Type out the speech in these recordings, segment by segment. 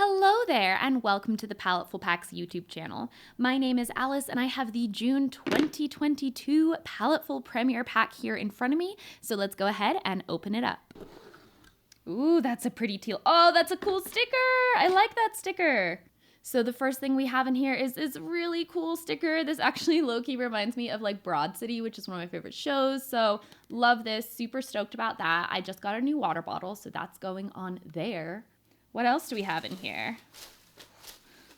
Hello there, and welcome to the Paletteful Packs YouTube channel. My name is Alice, and I have the June 2022 Paletteful Premiere Pack here in front of me, so let's go ahead and open it up. Ooh, that's a pretty teal. Oh, that's a cool sticker! I like that sticker! So the first thing we have in here is this really cool sticker. This actually low-key reminds me of like Broad City, which is one of my favorite shows, so love this, super stoked about that. I just got a new water bottle, so that's going on there. What else do we have in here?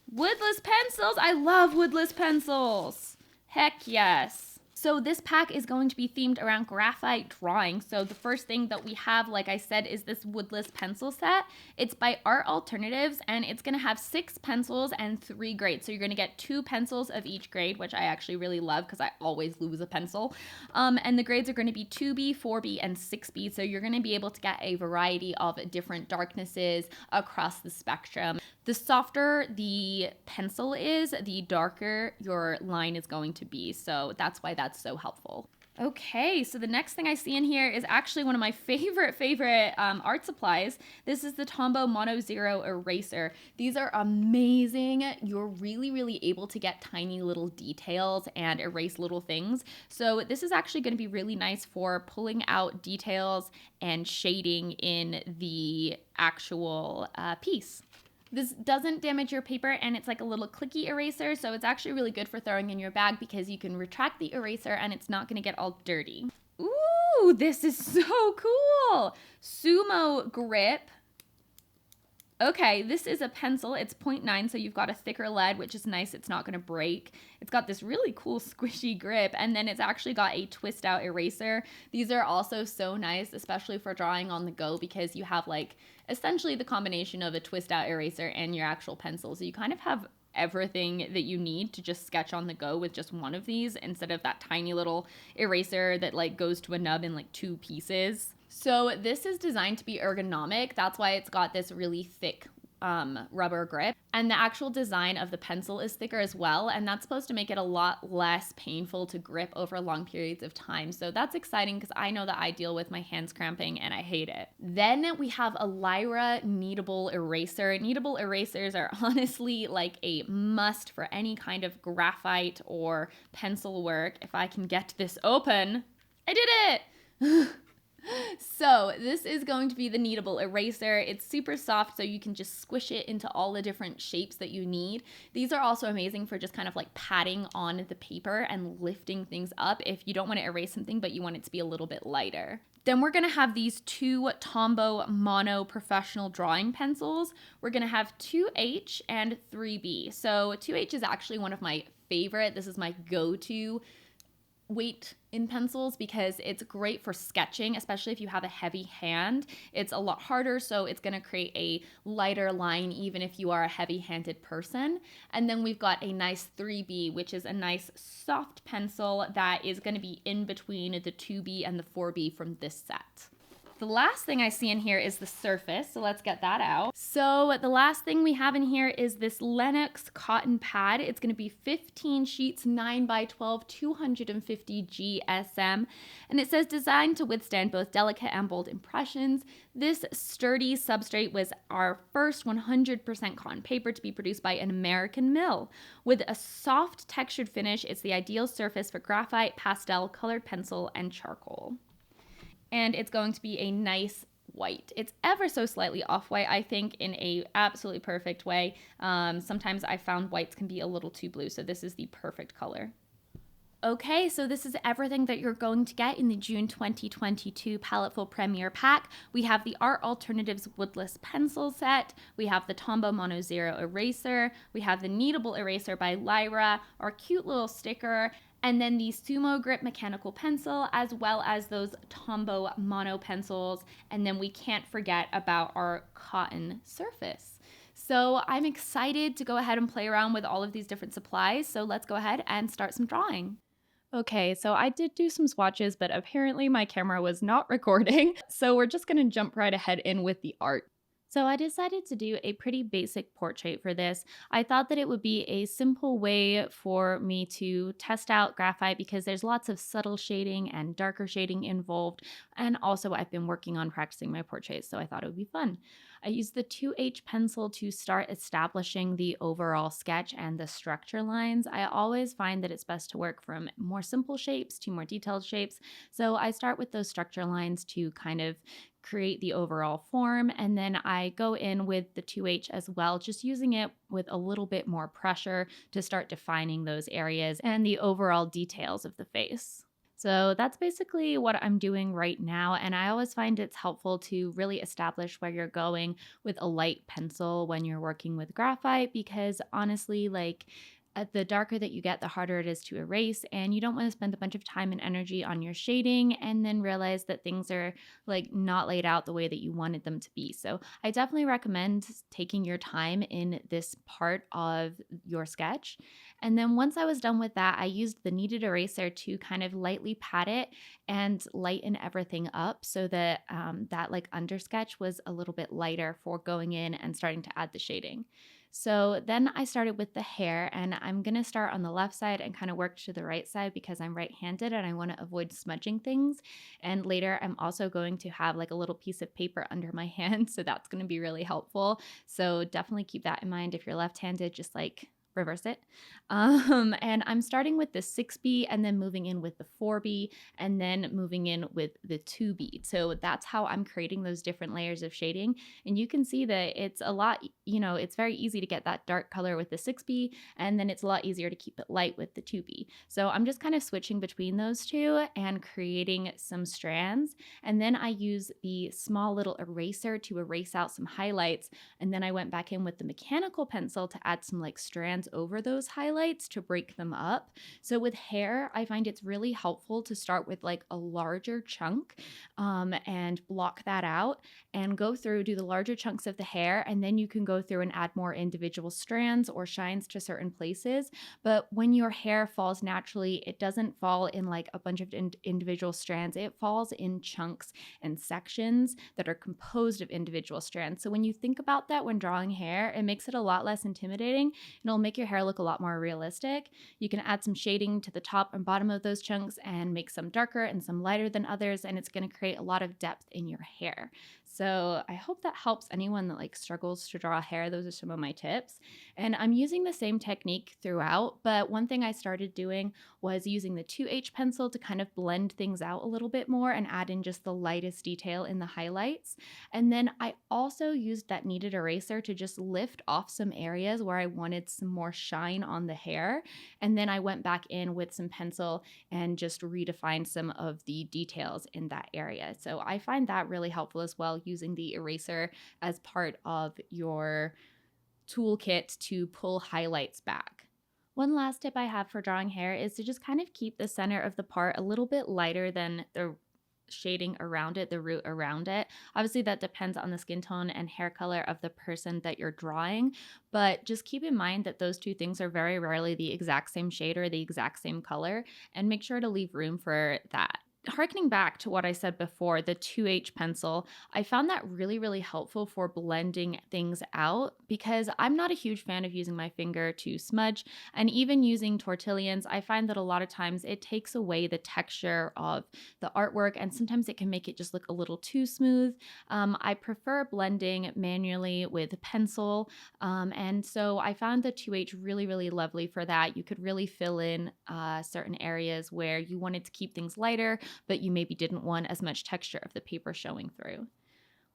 Woodless Pencils! I love Woodless Pencils! Heck yes! So this pack is going to be themed around graphite drawing. So the first thing that we have, like I said, is this Woodless Pencil set. It's by Art Alternatives, and it's going to have 6 pencils and 3 grades. So you're going to get 2 pencils of each grade, which I actually really love because I always lose a pencil. And the grades are going to be 2B, 4B, and 6B. So you're going to be able to get a variety of different darknesses across the spectrum. The softer the pencil is, the darker your line is going to be. So that's why that's so helpful. Okay, so the next thing I see in here is actually one of my favorite art supplies. This is the Tombow Mono Zero Eraser. These are amazing. You're really able to get tiny little details and erase little things. So this is actually going to be really nice for pulling out details and shading in the actual piece. This doesn't damage your paper, and it's like a little clicky eraser, so it's actually really good for throwing in your bag because you can retract the eraser and it's not going to get all dirty. Ooh, this is so cool! Sumo Grip. Okay, this is a pencil. It's 0.9, so you've got a thicker lead, which is nice. It's not going to break. It's got this really cool squishy grip, and then it's actually got a twist out eraser. These are also so nice, especially for drawing on the go, because you have like essentially the combination of a twist out eraser and your actual pencil. So you kind of have everything that you need to just sketch on the go with just one of these instead of that tiny little eraser that like goes to a nub in like 2 pieces. So this is designed to be ergonomic. That's why it's got this really thick rubber grip, and the actual design of the pencil is thicker as well, and that's supposed to make it a lot less painful to grip over long periods of time. So that's exciting because I know that I deal with my hands cramping and I hate it. Then we have a Lyra Kneadable eraser. Kneadable erasers are honestly like a must for any kind of graphite or pencil work. If I can get this open, I did it! So this is going to be the Kneadable eraser. It's super soft, so you can just squish it into all the different shapes that you need. These are also amazing for just kind of like patting on the paper and lifting things up if you don't want to erase something but you want it to be a little bit lighter. Then we're going to have these 2 Tombow Mono Professional Drawing Pencils. We're going to have 2H and 3B. So 2H is actually one of my favorite. This is my go-to weight in pencils because it's great for sketching, especially if you have a heavy hand. It's a lot harder, so it's going to create a lighter line even if you are a heavy-handed person. And then we've got a nice 3B, which is a nice soft pencil that is going to be in between the 2B and the 4B from this set. The last thing I see in here is the surface, so let's get that out. So the last thing we have in here is this Lennox cotton pad. It's going to be 15 sheets, 9x12, 250 GSM, and it says designed to withstand both delicate and bold impressions. This sturdy substrate was our first 100% cotton paper to be produced by an American mill. With a soft textured finish, it's the ideal surface for graphite, pastel, colored pencil, and charcoal. And it's going to be a nice white. It's ever so slightly off-white, I think, in a absolutely perfect way. Sometimes I found whites can be a little too blue, so this is the perfect color. Okay, so this is everything that you're going to get in the June 2022 Paletteful Premiere Pack. We have the Art Alternatives Woodless Pencil set, we have the Tombow Mono Zero Eraser, we have the Kneadable Eraser by Lyra, our cute little sticker, and then the Sumo Grip mechanical pencil, as well as those Tombow mono pencils. And then we can't forget about our cotton surface. So I'm excited to go ahead and play around with all of these different supplies. So let's go ahead and start some drawing. Okay, so I did do some swatches, but apparently my camera was not recording. So we're just gonna jump right ahead in with the art. So I decided to do a pretty basic portrait for this. I thought that it would be a simple way for me to test out graphite because there's lots of subtle shading and darker shading involved. And also I've been working on practicing my portraits, so I thought it would be fun. I use the 2H pencil to start establishing the overall sketch and the structure lines. I always find that it's best to work from more simple shapes to more detailed shapes. So I start with those structure lines to kind of create the overall form, and then I go in with the 2H as well, just using it with a little bit more pressure to start defining those areas and the overall details of the face. So that's basically what I'm doing right now. And I always find it's helpful to really establish where you're going with a light pencil when you're working with graphite, because honestly, the darker that you get, the harder it is to erase, and you don't want to spend a bunch of time and energy on your shading and then realize that things are not laid out the way that you wanted them to be. So I definitely recommend taking your time in this part of your sketch. And then once I was done with that, I used the kneaded eraser to kind of lightly pat it and lighten everything up so that that under sketch was a little bit lighter for going in and starting to add the shading. So then I started with the hair, and I'm going to start on the left side and kind of work to the right side because I'm right-handed and I want to avoid smudging things. And later I'm also going to have a little piece of paper under my hand, so that's going to be really helpful. So definitely keep that in mind if you're left-handed, just reverse it. And I'm starting with the 6B and then moving in with the 4B and then moving in with the 2B. So that's how I'm creating those different layers of shading. And you can see that it's a lot, it's very easy to get that dark color with the 6B, and then it's a lot easier to keep it light with the 2B. So I'm just kind of switching between those two and creating some strands. And then I use the small little eraser to erase out some highlights. And then I went back in with the mechanical pencil to add some strands over those highlights to break them up. So with hair, I find it's really helpful to start with a larger chunk and block that out and go through, do the larger chunks of the hair, and then you can go through and add more individual strands or shines to certain places. But when your hair falls naturally, it doesn't fall in a bunch of individual strands. It falls in chunks and sections that are composed of individual strands. So when you think about that when drawing hair, it makes it a lot less intimidating, and it'll make your hair look a lot more realistic. You can add some shading to the top and bottom of those chunks and make some darker and some lighter than others, and it's going to create a lot of depth in your hair. So I hope that helps anyone that struggles to draw hair. Those are some of my tips. And I'm using the same technique throughout, but one thing I started doing was using the 2H pencil to kind of blend things out a little bit more and add in just the lightest detail in the highlights. And then I also used that kneaded eraser to just lift off some areas where I wanted some more shine on the hair. And then I went back in with some pencil and just redefined some of the details in that area. So I find that really helpful as well, using the eraser as part of your toolkit to pull highlights back. One last tip I have for drawing hair is to just kind of keep the center of the part a little bit lighter than the shading around it, the root around it. Obviously that depends on the skin tone and hair color of the person that you're drawing, but just keep in mind that those two things are very rarely the exact same shade or the exact same color, and make sure to leave room for that. Harkening back to what I said before, the 2H pencil, I found that really, really helpful for blending things out because I'm not a huge fan of using my finger to smudge, and even using tortillons, I find that a lot of times it takes away the texture of the artwork, and sometimes it can make it just look a little too smooth. I prefer blending manually with a pencil, and so I found the 2H really, really lovely for that. You could really fill in certain areas where you wanted to keep things lighter, but you maybe didn't want as much texture of the paper showing through.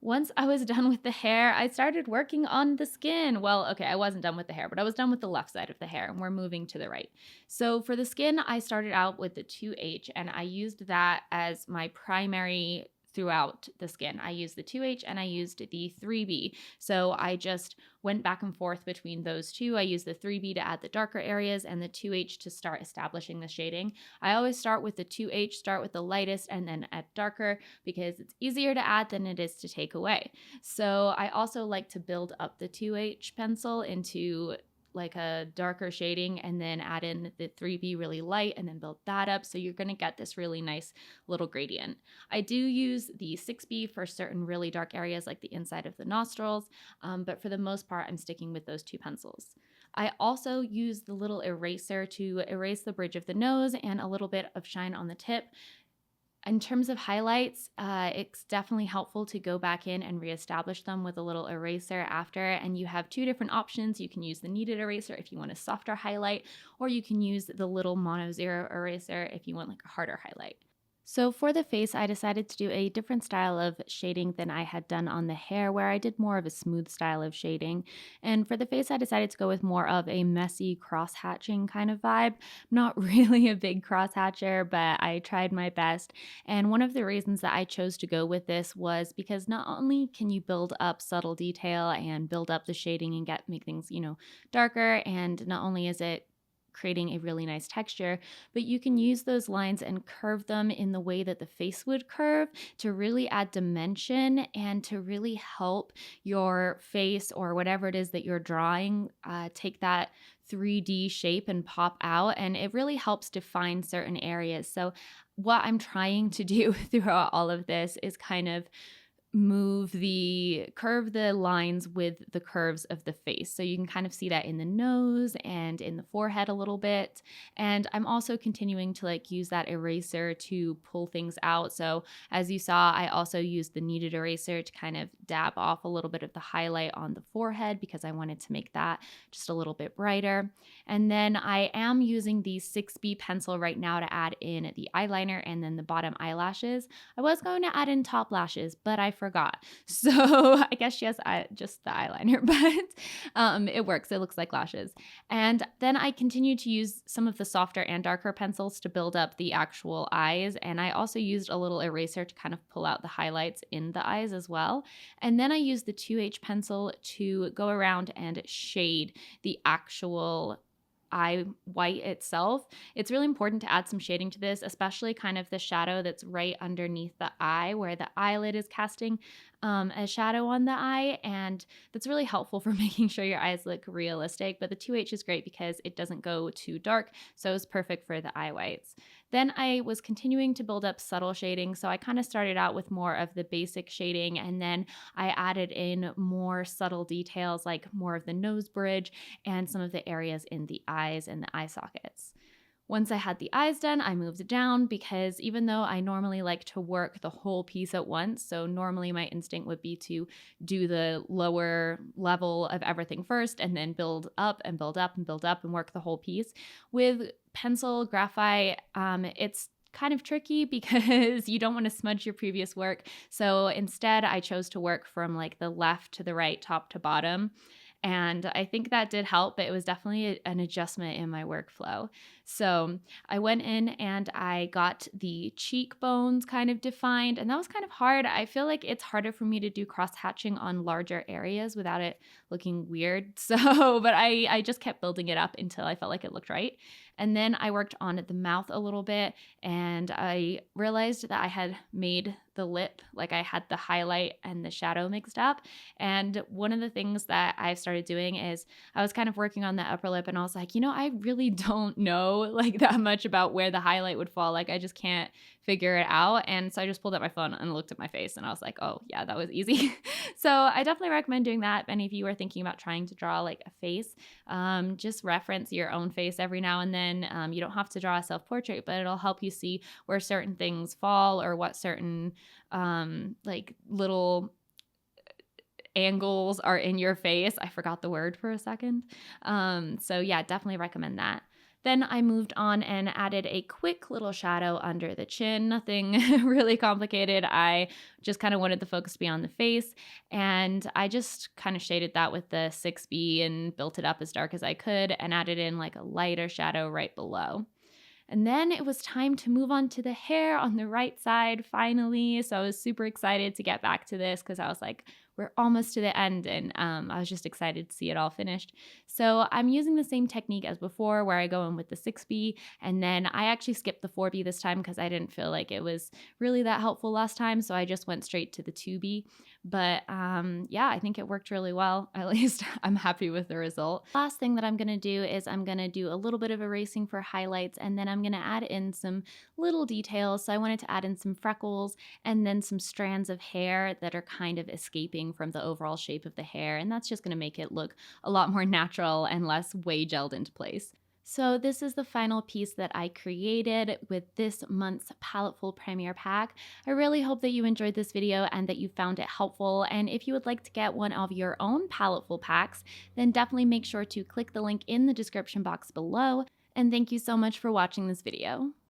Once I was done with the hair, I started working on the skin. Well, okay, I wasn't done with the hair, but I was done with the left side of the hair, and we're moving to the right. So for the skin, I started out with the 2H, and I used that as my primary throughout the skin. I used the 2H and I used the 3B. So I just went back and forth between those two. I used the 3B to add the darker areas and the 2H to start establishing the shading. I always start with the 2H, start with the lightest, and then add darker because it's easier to add than it is to take away. So I also like to build up the 2H pencil into a darker shading and then add in the 3B really light and then build that up. So you're going to get this really nice little gradient. I do use the 6B for certain really dark areas like the inside of the nostrils, but for the most part, I'm sticking with those two pencils. I also use the little eraser to erase the bridge of the nose and a little bit of shine on the tip. In terms of highlights, it's definitely helpful to go back in and reestablish them with a little eraser after. And you have two different options. You can use the kneaded eraser if you want a softer highlight, or you can use the little mono zero eraser if you want like a harder highlight. So for the face, I decided to do a different style of shading than I had done on the hair, where I did more of a smooth style of shading. And for the face, I decided to go with more of a messy cross-hatching kind of vibe. I'm not really a big cross-hatcher, but I tried my best. And one of the reasons that I chose to go with this was because not only can you build up subtle detail and build up the shading and make things, darker, and not only is it creating a really nice texture, but you can use those lines and curve them in the way that the face would curve to really add dimension and to really help your face or whatever it is that you're drawing take that 3D shape and pop out. And it really helps define certain areas. So what I'm trying to do throughout all of this is kind of curve the lines with the curves of the face. So you can kind of see that in the nose and in the forehead a little bit. And I'm also continuing to use that eraser to pull things out. So as you saw, I also used the kneaded eraser to kind of dab off a little bit of the highlight on the forehead because I wanted to make that just a little bit brighter. And then I am using the 6B pencil right now to add in the eyeliner and then the bottom eyelashes. I was going to add in top lashes, but I forgot. So I guess she has just the eyeliner, but it works. It looks like lashes. And then I continue to use some of the softer and darker pencils to build up the actual eyes. And I also used a little eraser to kind of pull out the highlights in the eyes as well. And then I used the 2H pencil to go around and shade the actual eye white itself. It's really important to add some shading to this, especially kind of the shadow that's right underneath the eye where the eyelid is casting a shadow on the eye, and that's really helpful for making sure your eyes look realistic. But the 2H is great because it doesn't go too dark, so it's perfect for the eye whites. Then I was continuing to build up subtle shading, so I kind of started out with more of the basic shading, and then I added in more subtle details like more of the nose bridge and some of the areas in the eyes and the eye sockets. Once I had the eyes done, I moved down because even though I normally like to work the whole piece at once, so normally my instinct would be to do the lower level of everything first and then build up and build up and build up and work the whole piece. With pencil graphite, it's kind of tricky because you don't want to smudge your previous work. So instead, I chose to work from the left to the right, top to bottom. And I think that did help, but it was definitely an adjustment in my workflow. So I went in and I got the cheekbones kind of defined, and that was kind of hard. I feel like it's harder for me to do cross-hatching on larger areas without it looking weird. But I just kept building it up until I felt like it looked right. And then I worked on the mouth a little bit, and I realized that I had made the lip, I had the highlight and the shadow mixed up. And one of the things that I started doing is I was kind of working on the upper lip, and I was like, I really don't know that much about where the highlight would fall. I just can't figure it out. And so I just pulled up my phone and looked at my face, and I was like, oh yeah, that was easy. So I definitely recommend doing that. If any of you are thinking about trying to draw a face, just reference your own face every now and then. You don't have to draw a self-portrait, but it'll help you see where certain things fall or what certain little angles are in your face. I forgot the word for a second. So yeah, definitely recommend that. Then I moved on and added a quick little shadow under the chin. Nothing really complicated. I just kind of wanted the focus to be on the face. And I just kind of shaded that with the 6B and built it up as dark as I could and added in a lighter shadow right below. And then it was time to move on to the hair on the right side finally. So I was super excited to get back to this because I was like, we're almost to the end, and I was just excited to see it all finished. So I'm using the same technique as before where I go in with the 6B, and then I actually skipped the 4B this time because I didn't feel like it was really that helpful last time, so I just went straight to the 2B. But yeah, I think it worked really well. At least I'm happy with the result. Last thing that I'm going to do is I'm going to do a little bit of erasing for highlights, and then I'm going to add in some little details. So I wanted to add in some freckles and then some strands of hair that are kind of escaping from the overall shape of the hair, and that's just going to make it look a lot more natural and less way gelled into place. So this is the final piece that I created with this month's Paletteful Premiere Pack. I really hope that you enjoyed this video and that you found it helpful. And if you would like to get one of your own Paletteful packs, then definitely make sure to click the link in the description box below. And thank you so much for watching this video.